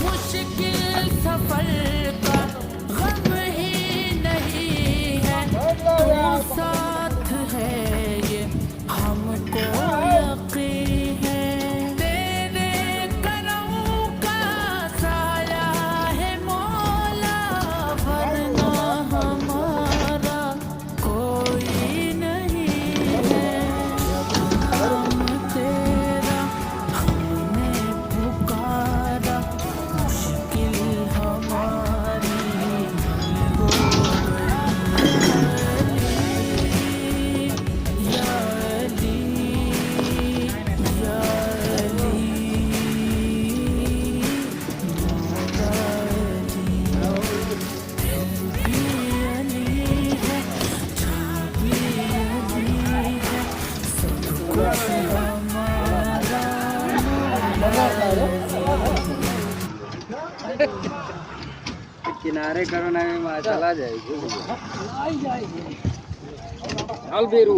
मुश्किल सफर का गम ही नहीं है, तू साथ है ये हमको यकीन है। तेरे करम का साया है मौला, वरना हमारा कोई नहीं है। नाम तेरा हमने पुकारा, मुश्किल हमारी हो गई। या अली, या अली, मौला अली। दिल भी अली है, जान भी अली है, सब कुछ हमारा किनारे करो ना मैं चला जाएगी अलबेरू